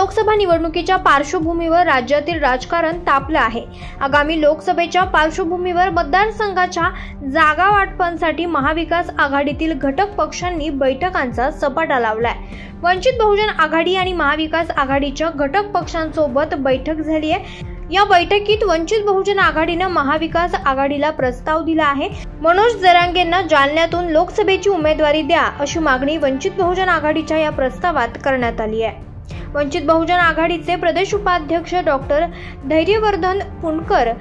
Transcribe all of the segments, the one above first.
लोकसभा निवडणुकीच्या पार्श्वभूमीवर राज्यातील राजकारण तापलं आहे। आगामी लोकसभेच्या पार्श्वभूमीवर मतदारसंघाच्या जागा वाटपांसाठी महाविकास आघाडीतील घटक पक्षांनी बैठकांचा सपाटा लावलाय। वंचित बहुजन आघाडी आणि महाविकास आघाडीच्या घटक पक्षांसोबत बैठक झाली आहे। या बैठकीत वंचित बहुजन आघाडीने महाविकास आघाडीला प्रस्ताव दिला आहे। मनोज जरांगेंना जालन्यातून लोकसभेची उमेदवारी द्या अशी मागणी वंचित बहुजन आघाडीच्या या प्रस्तावात करण्यात आली आहे। वंचित बहुजन आघाडीचे प्रदेश उपाध्यक्ष डॉक्टर धैर्यवर्धन पुणकर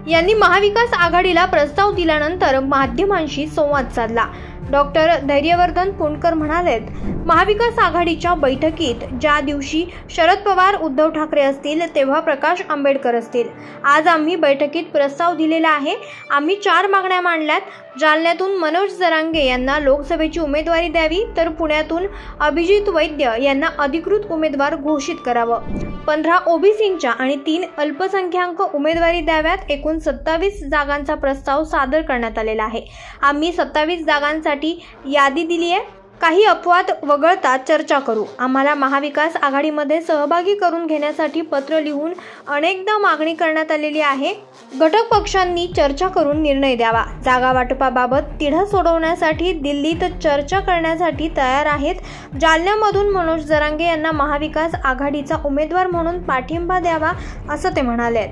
यांनी महाविकास आघाडीला प्रस्ताव दिल्यानंतर माध्यमांशी संवाद साधला। डॉक्टर धैर्यवर्धन पुणकर म्हणाले, महाविकास आघाडीच्या बैठकीत ज्या दिवशी शरद पवार उद्धव ठाकरे असतील तेव्हा प्रकाश आंबेडकर असतील। आज आम्ही बैठकीत प्रस्ताव दिलेला आहे। आम्ही 4 मागण्या मांडल्यात। जालन्यातून मनोज जरांगे यांना लोकसभेची उमेदवारी द्यावी, तर पुण्यातून अभिजित वैद्य यांना अधिकृत उमेदवार घोषित करावं। 15 ओबीसींच्या आणि 3 अल्पसंख्याक उमेदवारी द्याव्यात। एकूण 27 जागांचा प्रस्ताव सादर करण्यात आलेला आहे। आम्ही 27 जागांसाठी यादी दिली आहे। काही अपवाद वगळता चर्चा करू। आम्हाला महाविकास आघाडीमध्ये सहभागी करून घेण्यासाठी पत्र लिहून अनेकदा मागणी करण्यात आलेली आहे। घटक पक्षांनी चर्चा करून निर्णय द्यावा। जागा वाटपाबाबत तिढा सोडवण्यासाठी दिल्लीत चर्चा करण्यासाठी तयार आहेत। जालन्यामधून मनोज जरांगे यांना महाविकास आघाडीचा उमेदवार म्हणून पाठिंबा द्यावा असं ते म्हणाले।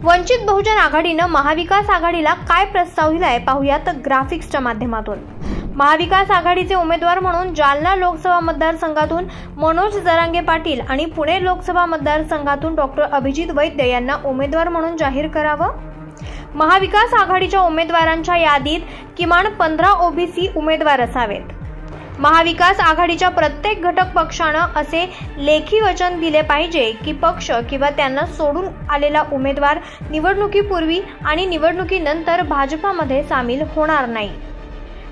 वंचित बहुजन आघाडीनं महाविकास आघाडीला काय प्रस्ताव दिलाय पाहूयात ग्राफिक्सच्या माध्यमातून। महाविकास आघाडीचे उमेदवार म्हणून जालना लोकसभा मतदारसंघातून मनोज जरांगे पाटील आणि पुणे लोकसभा मतदारसंघातून डॉक्टर अभिजित वैद्य यांना उमेदवार म्हणून जाहीर करावं। महाविकास आघाडीच्या उमेदवारांच्या यादीत किमान 15 ओबीसी उमेदवार असावेत। महाविकास आघाडीच्या प्रत्येक घटक पक्षानं असे लेखी वचन दिले पाहिजे की पक्ष किंवा त्यांना सोडून आलेला उमेदवार निवडणुकीपूर्वी आणि निवडणुकीनंतर भाजपामध्ये सामील होणार नाही।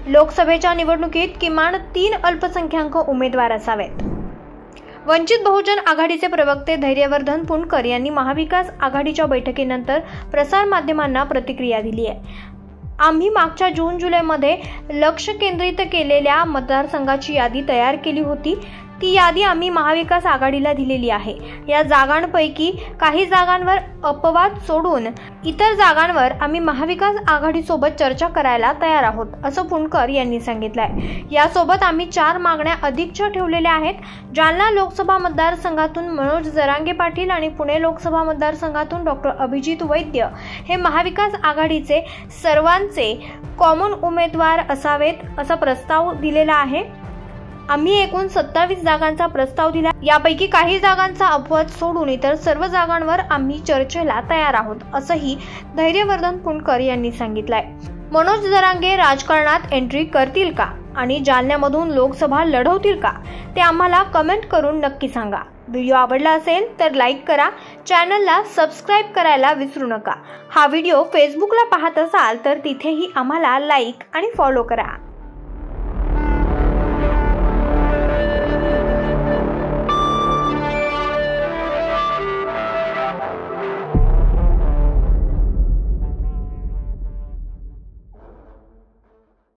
लोकसभेच्या निवडणुकीत किमान 3 अल्पसंख्याक उमेदवार असावेत। वंचित बहुजन आघाडीचे प्रवक्ते धैर्यवर्धन पुणकर यांनी महाविकास आघाडीच्या बैठकीनंतर प्रसार माध्यमांना प्रतिक्रिया दिली आहे। आम्ही मागच्या जून-जुलैमध्ये लक्ष केंद्रित केलेल्या मतदारसंघाची यादी तयार केली होती। ती यादी आम्ही महाविकास आघाडीला दिलेली आहे। या जागांपैकी काही जागांवर अपवाद सोडून इतर जागांवर आम्ही महाविकास आघाडीसोबत चर्चा करायला तयार आहोत असं पुणकर यांनी सांगितलंय। यासोबत आम्ही 4 मागण्या अधिकच्या ठेवलेल्या आहेत। जालना लोकसभा मतदारसंघातून मनोज जरांगे पाटील आणि पुणे लोकसभा मतदारसंघातून डॉक्टर अभिजित वैद्य हे महाविकास आघाडीचे सर्वांचे कॉमन उमेदवार असावेत असा प्रस्ताव दिलेला आहे। आम्ही एकूण 27 जागांचा प्रस्ताव दिला। यापैकी काही जागांचा अपवाद सोडून इतर सर्व जागांवर आम्ही चर्चेला तयार आहोत असंही धैर्यवर्धन पुणकर यांनी सांगितलंय। मनोज जरांगे राजकारणात एंट्री करतील का आणि जालन्यामधून लोकसभा लढवतील का ते आम्हाला कमेंट करून नक्की सांगा। व्हिडिओ आवडला असेल तर लाईक करा, चॅनलला सबस्क्राईब करायला विसरू नका। हा व्हिडिओ फेसबुकला पाहत असाल तर तिथेही आम्हाला लाईक आणि फॉलो करा।